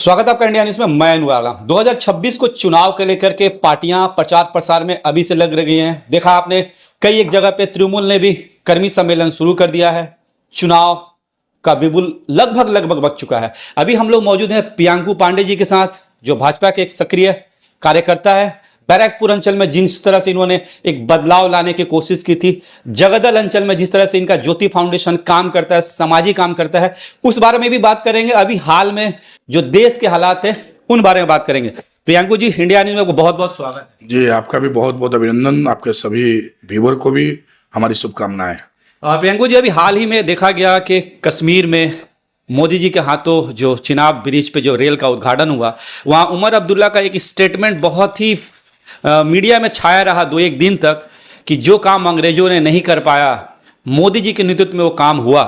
स्वागत है आपका इंडिया न्यूज में। मैं अनुराग। 2026 को चुनाव के लेकर के पार्टियां प्रचार प्रसार में अभी से लग रही हैं। देखा आपने कई एक जगह पे तृणमूल ने भी कर्मी सम्मेलन शुरू कर दिया है। चुनाव का बिगुल लगभग बज चुका है। अभी हम लोग मौजूद हैं प्रियंकू पांडे जी के साथ, जो भाजपा के एक सक्रिय कार्यकर्ता है। बैरकपुर अंचल में जिस तरह से इन्होंने एक बदलाव लाने की कोशिश की थी, जगदल अंचल में जिस तरह से इनका ज्योति फाउंडेशन काम करता है, सामाजिक काम करता है, उस बारे में भी बात करेंगे। अभी हाल में जो देश के हालात है उन बारे में बात करेंगे। प्रियंकू जी, इंडिया न्यूज में बहुत बहुत स्वागत है। जी, आपका भी बहुत बहुत अभिनंदन। आपके सभी व्यूअर को भी हमारी शुभकामनाएं। प्रियंकू जी, अभी हाल ही में देखा गया कि कश्मीर में मोदी जी के हाथों जो चिनाब ब्रिज पे जो रेल का उद्घाटन हुआ, वहां उमर अब्दुल्ला का एक स्टेटमेंट बहुत ही मीडिया में छाया रहा 2-1 दिन तक कि जो काम अंग्रेजों ने नहीं कर पाया, मोदी जी के नेतृत्व में वो काम हुआ।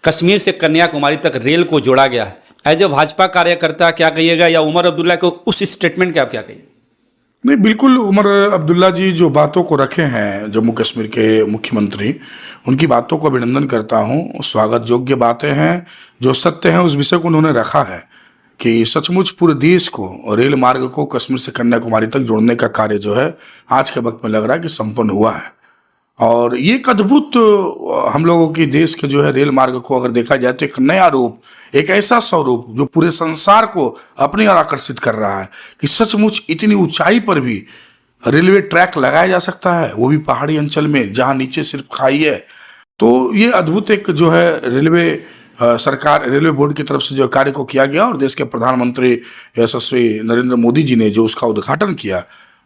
कश्मीर से कन्याकुमारी तक रेल को जोड़ा गया। एज ए भाजपा कार्यकर्ता क्या कहिएगा, या उमर अब्दुल्ला को उस स्टेटमेंट के आप क्या कहिए? नहीं, बिल्कुल उमर अब्दुल्ला जी जो बातों को रखे हैं जम्मू कश्मीर के मुख्यमंत्री, उनकी बातों को अभिनंदन करता हूं। स्वागत योग्य बातें हैं, जो सत्य हैं उस विषय को उन्होंने रखा है कि सचमुच पूरे देश को रेल मार्ग को कश्मीर से कन्याकुमारी तक जोड़ने का कार्य जो है आज के वक्त में लग रहा है कि संपन्न हुआ है। और ये एक अद्भुत हम लोगों की देश के जो है रेल मार्ग को अगर देखा जाए तो एक नया रूप, एक ऐसा स्वरूप जो पूरे संसार को अपनी ओर आकर्षित कर रहा है कि सचमुच इतनी ऊंचाई पर भी रेलवे ट्रैक लगाया जा सकता है, वो भी पहाड़ी अंचल में जहां नीचे सिर्फ खाई है। तो ये अद्भुत एक जो है रेलवे सरकार, रेलवे बोर्ड की तरफ से जो कार्य को किया गया और देश के प्रधानमंत्री यशस्वी नरेंद्र मोदी जी ने जो उसका उद्घाटन किया,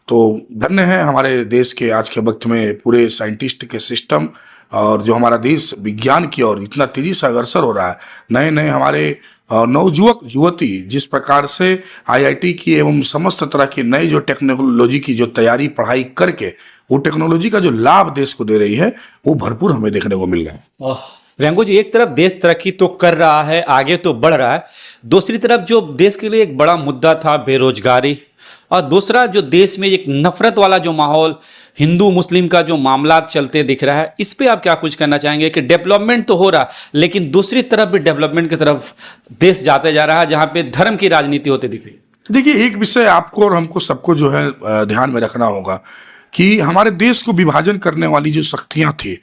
तो धन्य है हमारे देश के आज के वक्त में पूरे साइंटिस्ट के सिस्टम, और जो हमारा देश विज्ञान की ओर इतना तेजी से अग्रसर हो रहा है। नए नए हमारे नवयुवक युवती जिस प्रकार से आईआईटी की एवं समस्त तरह की नई जो टेक्नोलॉजी की जो तैयारी पढ़ाई करके वो टेक्नोलॉजी का जो लाभ देश को दे रही है, वो भरपूर हमें देखने को मिल रहा है। प्रियंकू जी, एक तरफ देश तरक्की तो कर रहा है, आगे तो बढ़ रहा है, दूसरी तरफ जो देश के लिए एक बड़ा मुद्दा था बेरोजगारी, और दूसरा जो देश में एक नफरत वाला जो माहौल, हिंदू मुस्लिम का जो मामला चलते दिख रहा है, इस पे आप क्या कुछ कहना चाहेंगे कि डेवलपमेंट तो हो रहा लेकिन दूसरी तरफ भी डेवलपमेंट की तरफ देश जाते जा रहा है, जहां पे धर्म की राजनीति होती दिख रही है? देखिए, एक विषय आपको और हमको सबको जो है ध्यान में रखना होगा कि हमारे देश को विभाजन करने वाली जो शक्तियां थी,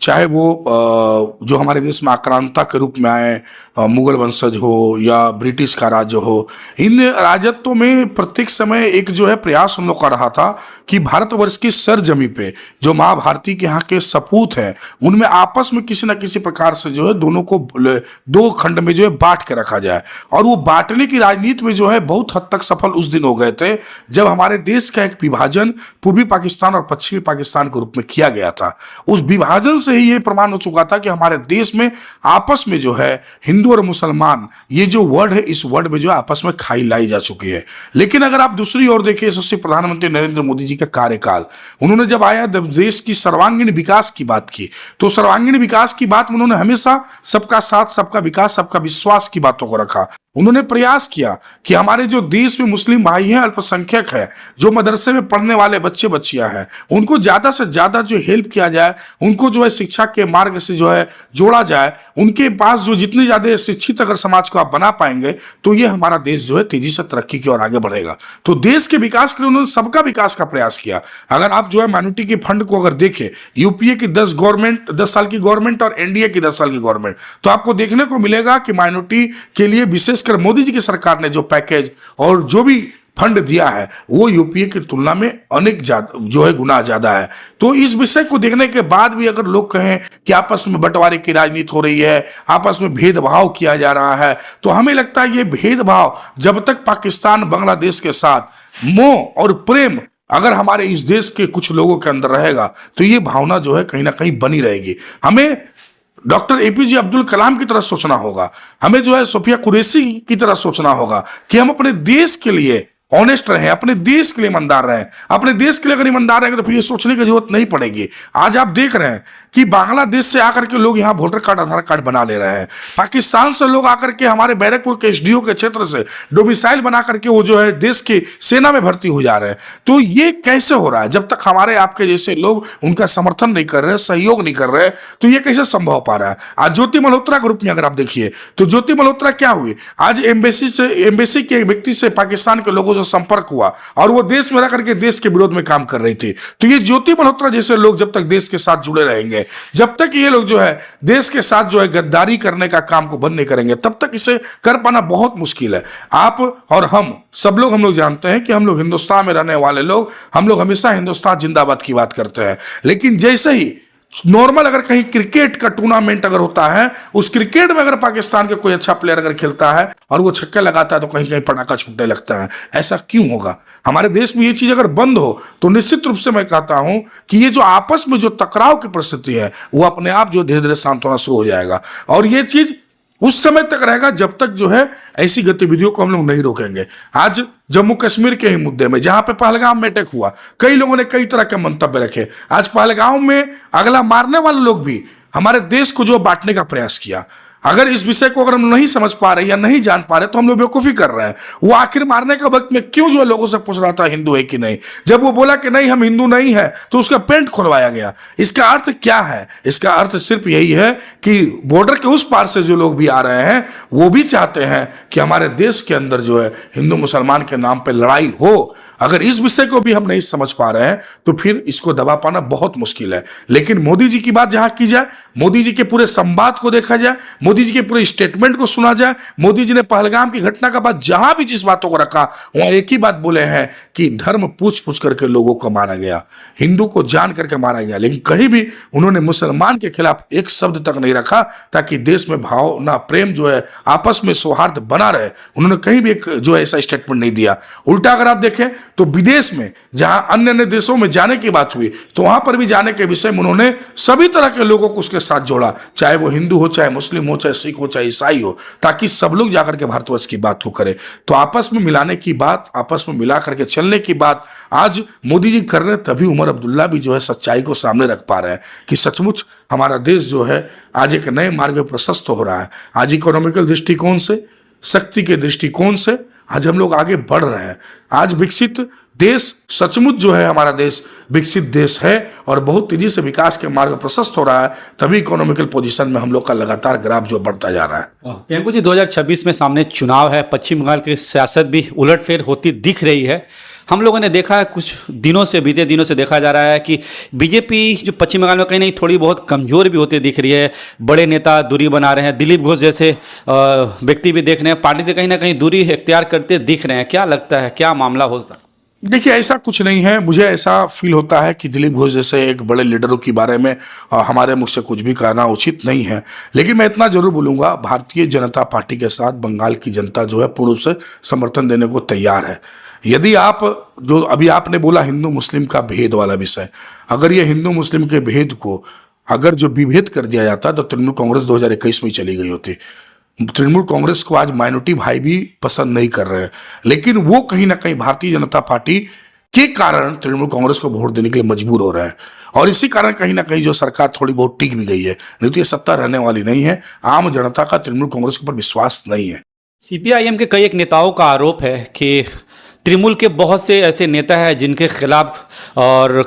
चाहे वो जो हमारे देश में आक्रांता के रूप में आए, मुगल वंशज हो या ब्रिटिश का राज्य हो, इन राजत्वों में प्रत्येक समय एक जो है प्रयास हम लोग का रहा था कि भारतवर्ष की सरजमी पे जो माँ भारती के यहाँ के सपूत हैं, उनमें आपस में किसी न किसी प्रकार से जो है दोनों को दो खंड में जो है बांट के रखा जाए। और वो बांटने की राजनीति में जो है बहुत हद तक सफल उस दिन हो गए थे जब हमारे देश का एक विभाजन पूर्वी पाकिस्तान और पश्चिमी पाकिस्तान के रूप में किया गया था। उस विभाजन से ही ये प्रमाण हो चुका था कि हमारे देश में आपस में जो है हिंदू और मुसलमान, ये जो वर्ड है, इस वर्ड में जो आपस में खाई लाई जा चुकी है। लेकिन अगर आप दूसरी ओर देखिए, यशस्वी प्रधानमंत्री नरेंद्र मोदी जी का कार्यकाल, उन्होंने जब आया, जब देश की सर्वांगीण विकास की बात की, तो सर्वांगीण विकास की बात में उन्होंने हमेशा सबका साथ, सबका विकास, सबका विश्वास की बातों को रखा। उन्होंने प्रयास किया कि हमारे जो देश में मुस्लिम भाई हैं, अल्पसंख्यक है, जो मदरसे में पढ़ने वाले बच्चे बच्चियां हैं, उनको ज्यादा से ज्यादा जो हेल्प किया जाए, उनको जो है शिक्षा के मार्ग से जो है जोड़ा जाए। उनके पास जो जितने ज्यादा शिक्षित अगर समाज को आप बना पाएंगे, तो ये हमारा देश जो है तेजी से तरक्की की ओर आगे बढ़ेगा। तो देश के विकास के लिए उन्होंने सबका विकास का प्रयास किया। अगर आप जो है माइनॉरिटी के फंड को अगर देखें, यूपीए की 10 साल की गवर्नमेंट और एनडीए की 10 साल की गवर्नमेंट, तो आपको देखने को मिलेगा कि माइनॉरिटी के लिए विशेषकर मोदी जी की सरकार ने जो पैकेज और जो भी फंड दिया है, वो यूपीए की तुलना में अनेक जो है गुना ज्यादा है। तो इस विषय को देखने के बाद भी अगर लोग कहें कि आपस में बंटवारे की राजनीति हो रही है, आपस में भेदभाव किया जा रहा है, तो हमें लगता है ये भेदभाव जब तक पाकिस्तान बांग्लादेश के साथ मोह और प्रेम अगर हमारे इस देश के कुछ लोगों के अंदर रहेगा, तो ये भावना जो है कहीं ना कहीं बनी रहेगी। हमें डॉक्टर एपीजे अब्दुल कलाम की तरह सोचना होगा, हमें जो है सोफिया कुरैशी की तरह सोचना होगा कि हम अपने देश के लिए ऑनेस्ट रहें, अपने देश के लिए ईमानदार रहें। अपने देश के लिए अगर ईमानदार रहेंगे तो फिर ये सोचने की जरूरत नहीं पड़ेगी। आज आप देख रहे हैं कि बांग्लादेश से आकर के लोग यहाँ वोटर कार्ड, आधार कार्ड बना ले रहे हैं। पाकिस्तान से लोग आकर के हमारे बैरकपुर के एसडीओ के क्षेत्र से डोमिसाइल बना करके वो जो है देश की सेना में भर्ती हो जा रहे हैं। तो ये कैसे हो रहा है? जब तक हमारे आपके जैसे लोग उनका समर्थन नहीं कर रहे, सहयोग नहीं कर रहे, तो ये कैसे संभव हो पा रहा है? आज ज्योति मल्होत्रा के रूप में अगर आप देखिए तो ज्योति मल्होत्रा क्या हुई, आज एम्बेसी के एक व्यक्ति से पाकिस्तान के लोगों से संपर्क हुआ और वो देश में रह करके देश के विरोध में काम कर रही थी। तो ये ज्योति मल्होत्रा जैसे लोग जब तक देश के साथ जुड़े रहेंगे, जब तक ये लोग जो है देश के साथ जो है गद्दारी करने का काम को बंद नहीं करेंगे, तब तक इसे कर पाना बहुत मुश्किल है। आप और हम सब लोग जानते हैं कि हम लोग हिंदुस्तान में रहने वाले लोग, हम लोग हमेशा हिंदुस्तान जिंदाबाद की बात करते हैं। लेकिन जैसे ही नॉर्मल अगर कहीं क्रिकेट का टूर्नामेंट अगर होता है, उस क्रिकेट में अगर पाकिस्तान के कोई अच्छा प्लेयर अगर खेलता है और वो छक्के लगाता है तो कहीं कहीं पटाखा छूटने लगता है। ऐसा क्यों होगा? हमारे देश में ये चीज अगर बंद हो तो निश्चित रूप से मैं कहता हूं कि ये जो आपस में जो टकराव की परिस्थिति है वो अपने आप जो धीरे धीरे शांत होना शुरू हो जाएगा। और ये चीज उस समय तक रहेगा जब तक जो है ऐसी गतिविधियों को हम लोग नहीं रोकेंगे। आज जम्मू कश्मीर के ही मुद्दे में, जहां पे पहलगाम में अटैक हुआ, कई लोगों ने कई तरह के मंतव्य रखे। आज पहलगाम में अगला मारने वाले लोग भी हमारे देश को जो बांटने का प्रयास किया। अगर इस विषय को अगर हम नहीं समझ पा रहे या नहीं जान पा रहे तो हम लोग बेवकूफी कर रहे हैं। वो आखिर मारने के वक्त में क्यों जो लोगों से पूछ रहा था हिंदू है कि नहीं, जब वो बोला कि नहीं हम हिंदू नहीं है तो उसका पेंट खुलवाया गया। इसका अर्थ क्या है? इसका अर्थ सिर्फ यही है कि बॉर्डर के उस पार से जो लोग भी आ रहे हैं वो भी चाहते हैं कि हमारे देश के अंदर जो है हिंदू मुसलमान के नाम पर लड़ाई हो। अगर इस विषय को भी हम नहीं समझ पा रहे हैं तो फिर इसको दबा पाना बहुत मुश्किल है। लेकिन मोदी जी की बात जहां की जाए, मोदी जी के पूरे संवाद को देखा जाए, मोदी जी के पूरे स्टेटमेंट को सुना जाए, मोदी जी ने पहलगाम की घटना का बाद जहां भी जिस बातों को रखा वहां एक ही बात बोले हैं कि धर्म पूछ पूछ करके लोगों को मारा गया, हिंदू को जान करके मारा गया। लेकिन कहीं भी उन्होंने मुसलमान के खिलाफ एक शब्द तक नहीं रखा ताकि देश में भावना, प्रेम जो है, आपस में सौहार्द बना रहे। उन्होंने कहीं भी एक जो है ऐसा स्टेटमेंट नहीं दिया। उल्टा अगर आप देखें तो विदेश में जहां अन्य अन्य देशों में जाने की बात हुई तो वहां पर भी जाने के विषय में उन्होंने सभी तरह के लोगों को उसके साथ जोड़ा, चाहे वो हिंदू हो, चाहे मुस्लिम हो, चाहे सिख हो, चाहे ईसाई हो, ताकि सब लोग जाकर के भारतवर्ष की बात को करें। तो आपस में मिलाने की बात, आपस में मिला करके चलने की बात आज मोदी जी कर रहे हैं। तभी उमर अब्दुल्ला भी जो है सच्चाई को सामने रख पा रहे हैं कि सचमुच हमारा देश जो है आज एक नए मार्ग में प्रशस्त हो रहा है। आज इकोनॉमिकल दृष्टिकोण से, शक्ति के दृष्टिकोण से आज हम लोग आगे बढ़ रहे हैं। आज विकसित देश, सचमुच जो है हमारा देश विकसित देश है और बहुत तेजी से विकास के मार्ग प्रशस्त हो रहा है। तभी इकोनॉमिकल पोजीशन में हम लोग का लगातार ग्राफ जो बढ़ता जा रहा है। प्रियंका जी, 2026 में सामने चुनाव है, पश्चिम बंगाल की सियासत भी उलटफेर होती दिख रही है। हम लोगों ने देखा है, कुछ दिनों से, बीते दिनों से देखा जा रहा है कि बीजेपी जो पश्चिम बंगाल में कहीं नहीं थोड़ी बहुत कमजोर भी होती दिख रही है। बड़े नेता दूरी बना रहे हैं, दिलीप घोष जैसे व्यक्ति भी देख रहे हैं पार्टी से कहीं ना कहीं दूरी इख्तियार करते दिख रहे हैं। क्या लगता है, क्या मामला हो सकता है? देखिए, ऐसा कुछ नहीं है। मुझे ऐसा फील होता है कि दिलीप घोष जैसे एक बड़े लीडरों के बारे में हमारे मुख से कुछ भी कहना उचित नहीं है। लेकिन मैं इतना जरूर बोलूंगा, भारतीय जनता पार्टी के साथ बंगाल की जनता जो है पूर्ण रूप से समर्थन देने को तैयार है। यदि आप जो अभी आपने बोला हिंदू मुस्लिम का भेद वाला विषय, अगर ये हिंदू मुस्लिम के भेद को अगर जो विभेद कर दिया जाता तो तृणमूल कांग्रेस 2021 में चली गई होती। तृणमूल कांग्रेस को आज माइनॉरिटी भाई भी पसंद नहीं कर रहे हैं, लेकिन वो कहीं ना कहीं भारतीय जनता पार्टी के कारण तृणमूल कांग्रेस को वोट देने के लिए मजबूर हो रहे हैं। और इसी कारण कहीं ना कहीं जो सरकार थोड़ी बहुत टिक भी गई है, नहीं तो ये सत्ता रहने वाली नहीं है। आम जनता का तृणमूल कांग्रेस के ऊपर विश्वास नहीं है। सीपीआईएम के कई एक नेताओं का आरोप है कि तृणमूल के बहुत से ऐसे नेता हैं जिनके खिलाफ और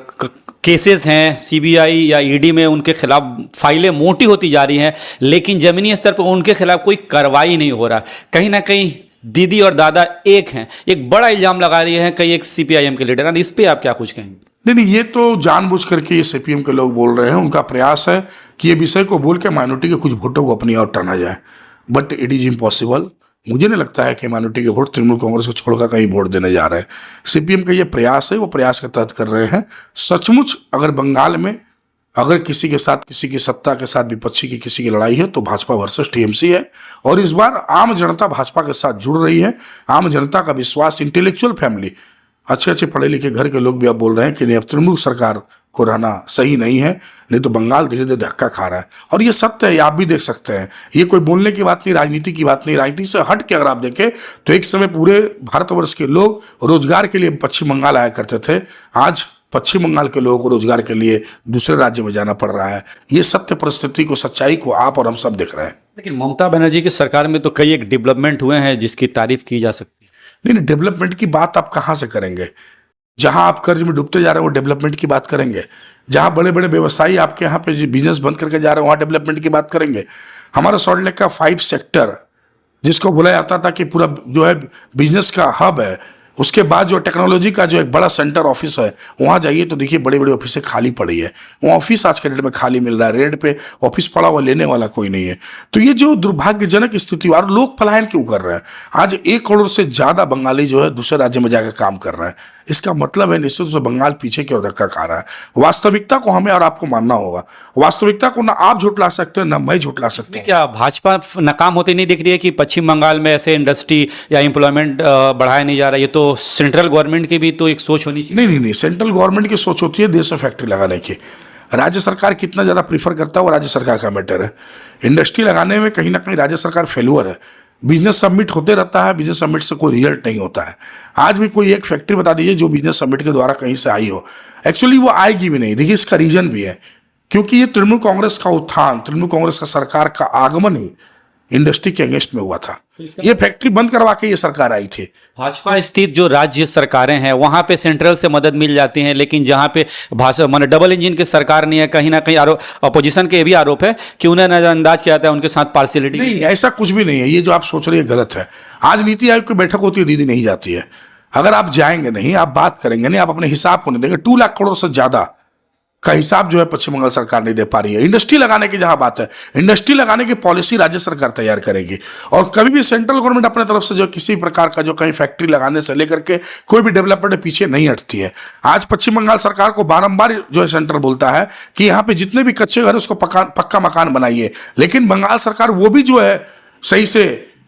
केसेस हैं सीबीआई या ईडी में, उनके खिलाफ फाइलें मोटी होती जा रही हैं, लेकिन जमीनी स्तर पर उनके खिलाफ कोई कार्रवाई नहीं हो रहा। कहीं ना कहीं दीदी और दादा एक हैं, एक बड़ा इल्जाम लगा रही हैं कई एक सीपीआईएम के लीडर। इस पे आप क्या कुछ कहेंगे? नहीं, ये तो जानबूझ करके ये सीपीएम के लोग बोल रहे हैं। उनका प्रयास है कि ये विषय को बोल के माइनॉरिटी के कुछ वोटों को अपनी ओर टाना जाए, बट इट इज इम्पॉसिबल। मुझे नहीं लगता है कि माइनॉरिटी के वोट तृणमूल कांग्रेस को छोड़कर कहीं वोट देने जा रहे हैं। सीपीएम का ये प्रयास है, वो प्रयास के तहत कर रहे हैं। सचमुच अगर बंगाल में अगर किसी के साथ, किसी की सत्ता के साथ विपक्षी की किसी की लड़ाई है तो भाजपा वर्सेस टीएमसी है। और इस बार आम जनता भाजपा के साथ जुड़ रही है। आम जनता का विश्वास, इंटेलेक्चुअल फैमिली, अच्छे अच्छे पढ़े लिखे घर के लोग भी अब बोल रहे हैं कि नहीं, अब तृणमूल सरकार को रहना सही नहीं है, नहीं तो बंगाल धीरे धीरे धक्का खा रहा है। और ये सत्य है, ये आप भी देख सकते हैं, ये कोई बोलने की बात नहीं, राजनीति की बात नहीं। राजनीति से हट के अगर आप देखें तो एक समय पूरे भारतवर्ष के लोग रोजगार के लिए पश्चिम बंगाल आया करते थे, आज पश्चिम बंगाल के लोगों को रोजगार के लिए दूसरे राज्य में जाना पड़ रहा है। ये सत्य परिस्थिति को, सच्चाई को आप और हम सब देख रहे हैं। लेकिन ममता बनर्जी की सरकार में तो कई एक डेवलपमेंट हुए हैं जिसकी तारीफ की जा सकती है। नहीं, डेवलपमेंट की बात आप कहाँ से करेंगे? जहां आप कर्ज में डूबते जा रहे हैं वो डेवलपमेंट की बात करेंगे? जहां बड़े बड़े व्यवसायी आपके यहाँ पे बिजनेस बंद करके जा रहे हैं वहां डेवलपमेंट की बात करेंगे? हमारा सॉल्ट लेक का 5 सेक्टर जिसको बोला जाता था कि पूरा जो है बिजनेस का हब है, उसके बाद जो टेक्नोलॉजी का जो एक बड़ा सेंटर ऑफिस है, वहां जाइए तो देखिए बड़ी बड़ी ऑफिसें खाली पड़ी है। वो ऑफिस आज के डेट में खाली मिल रहा है, रेंट पे ऑफिस पड़ा हुआ, लेने वाला कोई नहीं है। तो ये जो दुर्भाग्यजनक स्थिति, और लोग पलायन क्यों कर रहे हैं? आज 1 करोड़ से ज्यादा बंगाली जो है दूसरे राज्य में जाकर काम कर रहे हैं। इसका मतलब है निश्चित रूप से बंगाल पीछे की ओर धक्का खा रहा है। वास्तविकता को हमें और आपको मानना होगा। वास्तविकता को ना आप झुठला सकते हैं ना मैं झुठला सकता हूं। क्या भाजपा नाकाम होती नहीं दिख रही है कि पश्चिम बंगाल में ऐसे इंडस्ट्री या एम्प्लॉयमेंट बढ़ाया नहीं जा रहा? ये तो सेंट्रल गवर्नमेंट की भी तो एक सोच होनी चाहिए। नहीं, सेंट्रल गवर्नमेंट की सोच होती है देश में फैक्ट्री लगाने की। राज्य सरकार कितना ज़्यादा प्रीफर करता है वो राज्य सरकार का मैटर है। इंडस्ट्री लगाने में कहीं ना कहीं राज्य सरकार फेलुअर है। बिजनेस सबमिट होते रहता है, बिजनेस सबमिट से कोई रिजल्ट नहीं होता है। आज भी कोई एक फैक्ट्री बता दीजिए जो बिजनेस सबमिट के द्वारा कहीं से आई हो, एक्चुअली वो आएगी भी नहीं। देखिए इसका रीजन भी है, क्योंकि ये तृणमूल कांग्रेस का उत्थान, तृणमूल कांग्रेस का सरकार का आगमन ही इंडस्ट्री के अगेंस्ट में हुआ था। ये फैक्ट्री बंद करवा के ये सरकार आई थी। भाजपा स्थित जो राज्य सरकारें हैं वहां पे सेंट्रल से मदद मिल जाती है, लेकिन जहां पे भाजपा माने डबल इंजन की सरकार नहीं है, कहीं ना कहीं आरोप, अपोजिशन के भी आरोप है कि उन्हें नजरअंदाज किया जाता है, उनके साथ पार्शियलिटी। नहीं, ऐसा कुछ भी नहीं है। ये जो आप सोच रहे हैं गलत है। आज नीति आयोग की बैठक होती है, दीदी नहीं जाती है। अगर आप जाएंगे नहीं, आप बात करेंगे नहीं, आप अपने हिसाब को नहीं देंगे, 2 लाख करोड़ से ज्यादा का हिसाब जो है पश्चिम बंगाल सरकार नहीं दे पा रही है। इंडस्ट्री लगाने की जहां बात है, इंडस्ट्री लगाने की पॉलिसी राज्य सरकार तैयार करेगी। और कभी भी सेंट्रल गवर्नमेंट अपने तरफ से जो किसी प्रकार का जो कहीं फैक्ट्री लगाने से लेकर के कोई भी डेवलपमेंट पीछे नहीं हटती है। आज पश्चिम बंगाल सरकार को बारंबार जो है सेंटर बोलता है कि यहाँ पे जितने भी कच्चे घर है उसको पक्का मकान बनाइए, लेकिन बंगाल सरकार वो भी जो है सही से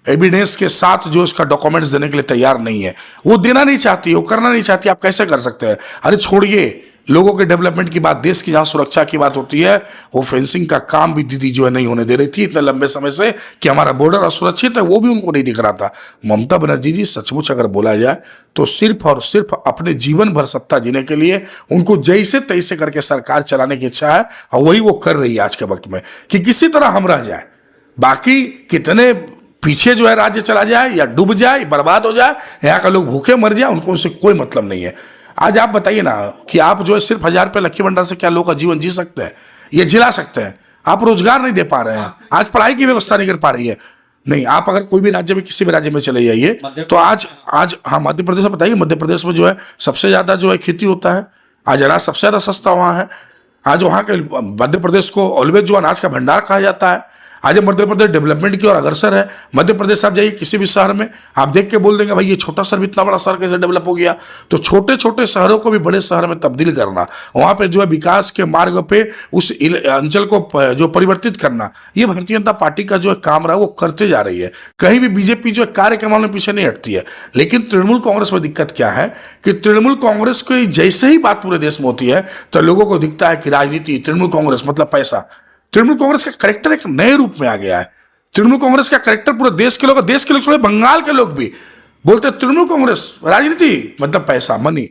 एविडेंस के साथ जो इसका डॉक्यूमेंट्स देने के लिए तैयार नहीं है। वो देना नहीं चाहती, वो करना नहीं चाहती। आप कैसे कर सकते हैं? अरे छोड़िए लोगों के डेवलपमेंट की बात, देश की जहां सुरक्षा की बात होती है, वो फेंसिंग का काम भी दीदी जो है नहीं होने दे रही थी इतने लंबे समय से कि हमारा बॉर्डर असुरक्षित है, वो भी उनको नहीं दिख रहा था। ममता बनर्जी जी सचमुच अगर बोला जाए तो सिर्फ और सिर्फ अपने जीवन भर सत्ता जीने के लिए उनको जैसे तैसे करके सरकार चलाने की इच्छा है, और वही वो कर रही है आज के वक्त में, कि किसी तरह हम रह जाए। बाकी कितने पीछे जो है राज्य चला जाए या डूब जाए, बर्बाद हो जाए, यहाँ का लोग भूखे मर जाए, उनको उससे कोई मतलब नहीं है। आज आप बताइए ना कि आप जो है सिर्फ 1000 रुपये लक्ष्मी भंडार से क्या लोगों का जीवन जी सकते हैं? ये जिला सकते हैं? आप रोजगार नहीं दे पा रहे हैं, आज पढ़ाई की व्यवस्था नहीं कर पा रही है। नहीं, आप अगर कोई भी राज्य में, किसी भी राज्य में चले जाइए तो आज हाँ मध्य प्रदेश में बताइए, मध्य प्रदेश में जो है सबसे ज्यादा जो है खेती होता है। आज अनाज सबसे ज्यादा सस्ता वहाँ है। आज वहाँ के मध्य प्रदेश को ऑलवेज जो अनाज का भंडार कहा जाता है। आज मध्य प्रदेश डेवलपमेंट की ओर अग्रसर है। मध्य प्रदेश आप जाइए किसी भी शहर में, आप देख के बोल देंगे भाई ये छोटा शहर इतना बड़ा शहर कैसे डेवलप हो गया? तो छोटे छोटे शहरों को भी बड़े शहर में तब्दील करना, वहां पे जो है विकास के मार्ग पे उस अंचल को जो परिवर्तित करना, ये भारतीय जनता पार्टी का जो है काम रहा है, वो करते जा रही है। कहीं भी बीजेपी जो है कार्य के मामले में पीछे नहीं हटती है। लेकिन तृणमूल कांग्रेस में दिक्कत क्या है कि तृणमूल कांग्रेस की जैसे ही बात पूरे देश में होती है तो लोगों को दिखता है कि राजनीति, तृणमूल कांग्रेस मतलब पैसा। तृणमूल कांग्रेस का कैरेक्टर एक नए रूप में आ गया है। तृणमूल कांग्रेस का कैरेक्टर पूरे देश के लोग छोड़े बंगाल के लोग भी बोलते हैं तृणमूल कांग्रेस राजनीति मतलब पैसा, मनी।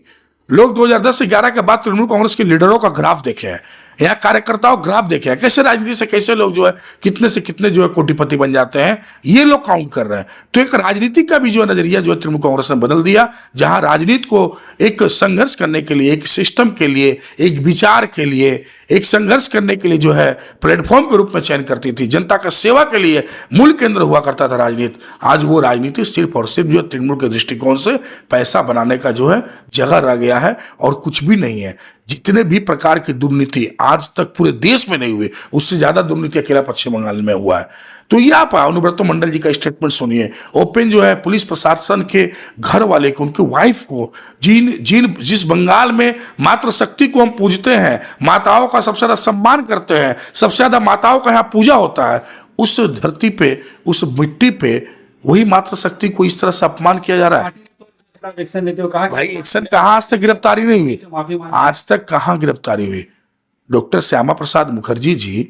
लोग 2010 से 11 के बाद तृणमूल कांग्रेस के लीडरों का ग्राफ देखे हैं, यहाँ कार्यकर्ताओं ग्राफ देखे हैं, कैसे राजनीति से कैसे लोग जो है कितने से कितने जो है कोटिपति बन जाते हैं, ये लोग काउंट कर रहे हैं। तो एक राजनीति का भी जो नजरिया जो है तृणमूल कांग्रेस ने बदल दिया, जहां राजनीति को एक संघर्ष करने के लिए, एक सिस्टम के लिए, एक विचार के लिए, एक संघर्ष करने के लिए जो है प्लेटफॉर्म के रूप में चयन करती थी, जनता का सेवा के लिए मूल केंद्र हुआ करता था राजनीति। आज वो राजनीति सिर्फ और सिर्फ जो तृणमूल के दृष्टिकोण से पैसा बनाने का जो है जगह रह गया है और कुछ भी नहीं है। जितने भी प्रकार की दुर्नीति आज तक पूरे देश में नहीं हुई, उससे ज्यादा दुर्नीति अकेला पश्चिम बंगाल में हुआ है। तो ये आप अनुब्रत मंडल जी का स्टेटमेंट सुनिए। ओपन जो है पुलिस प्रशासन के घर वाले को, उनकी वाइफ को, जिस बंगाल में मातृशक्ति को हम पूजते हैं, माताओं का सबसे ज्यादा सम्मान करते हैं, सबसे ज्यादा माताओं का यहाँ पूजा होता है, उस धरती पे, उस मिट्टी पे वही मातृशक्ति को इस तरह से अपमान किया जा रहा है। एक्शन लेते हो, कहा भाई एक्शन कहाँ, आज तक गिरफ्तारी नहीं हुई, माफी मांग, आज तक कहाँ गिरफ्तारी हुई। डॉक्टर श्यामा प्रसाद मुखर्जी जी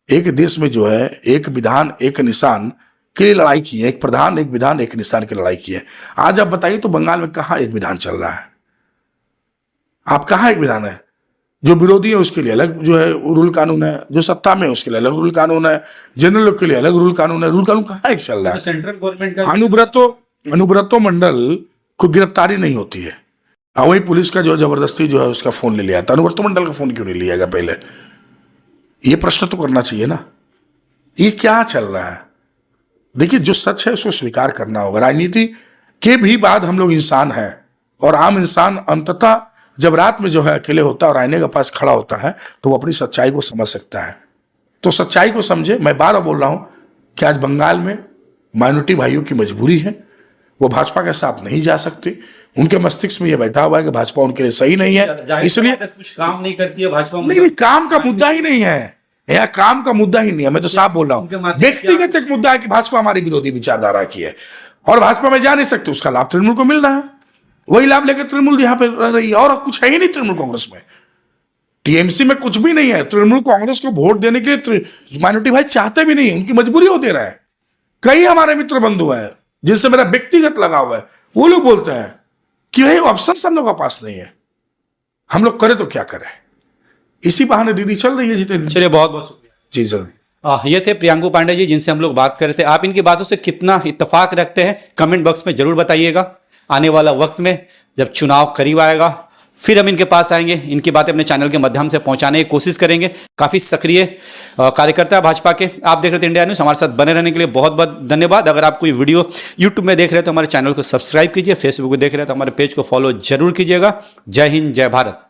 एक देश में जो है एक विधान एक निशान के लिए लड़ाई की है, एक प्रधान एक विधान एक निशान की लड़ाई की है। आज आप बताइए तो बंगाल में कहाँ एक विधान चल रहा है, आप कहाँ एक विधान है? जो विरोधी है उसके लिए अलग जो है रूल कानून है, जो सत्ता में है उसके लिए अलग रूल कानून है, जनरल लोग के लिए अलग रूल कानून है। रूल कानून कहाँ एक चल रहा है? सेंट्रल गवर्नमेंट का अनुब्रतो मंडल को गिरफ्तारी नहीं होती है, और वही पुलिस का जो जबरदस्ती जो है उसका फोन ले लिया था। अनुब्रतो मंडल का फोन क्यों नहीं लिया गया पहले? ये प्रश्न तो करना चाहिए ना, ये क्या चल रहा है? देखिए जो सच है उसको स्वीकार करना होगा। राजनीति के भी बाद हम लोग इंसान हैं, और आम इंसान अंततः जब रात में जो है अकेले होता है और आईने के पास खड़ा होता है तो वो अपनी सच्चाई को समझ सकता है। तो सच्चाई को समझे। मैं बार बार बोल रहा हूं कि आज बंगाल में माइनॉरिटी भाइयों की मजबूरी है, वो भाजपा के साथ नहीं जा सकते। उनके मस्तिष्क में ये बैठा हुआ है कि भाजपा उनके लिए सही नहीं है, इसलिए कुछ काम नहीं करती है भाजपा। नहीं, काम का मुद्दा ही नहीं है, यह काम का मुद्दा ही नहीं है। मैं तो साफ बोल रहा हूं, व्यक्तिगत एक मुद्दा है कि भाजपा हमारी विरोधी विचारधारा की है और भाजपा में जा नहीं सकते, उसका लाभ तृणमूल को मिल रहा है, वही लाभ लेकर तृणमूल यहां पर रह रही है। और कुछ है ही नहीं तृणमूल कांग्रेस में, टीएमसी में कुछ भी नहीं है। तृणमूल कांग्रेस को वोट देने के लिए माइनॉरिटी भाई चाहते भी नहीं, उनकी मजबूरी हो दे रहा है। कई हमारे मित्र बंधु हैं जिनसे मेरा व्यक्तिगत लगाव है, वो लोग बोलते हैं कि भाई ऑप्शन हम लोग के पास नहीं है, हम लोग करें तो क्या करें। इसी बहाने दीदी चल रही है जितेंद्र। चलिए बहुत बहुत शुक्रिया जी सर। ये थे प्रियंकू पांडे जी जिनसे हम लोग बात कर रहे थे। आप इनकी बातों से कितना इत्तेफाक रखते हैं कमेंट बॉक्स में जरूर बताइएगा। आने वाला वक्त में जब चुनाव करीब आएगा फिर हम इनके पास आएंगे, इनकी बातें अपने चैनल के माध्यम से पहुंचाने की कोशिश करेंगे। काफ़ी सक्रिय कार्यकर्ता भाजपा के। आप देख रहे थे इंडिया न्यूज़, हमारे साथ बने रहने के लिए बहुत बहुत धन्यवाद। अगर आप कोई वीडियो यूट्यूब में देख रहे हैं तो हमारे चैनल को सब्सक्राइब कीजिए, फेसबुक को देख रहे हैं तो हमारे पेज को फॉलो जरूर कीजिएगा। जय हिंद, जय भारत।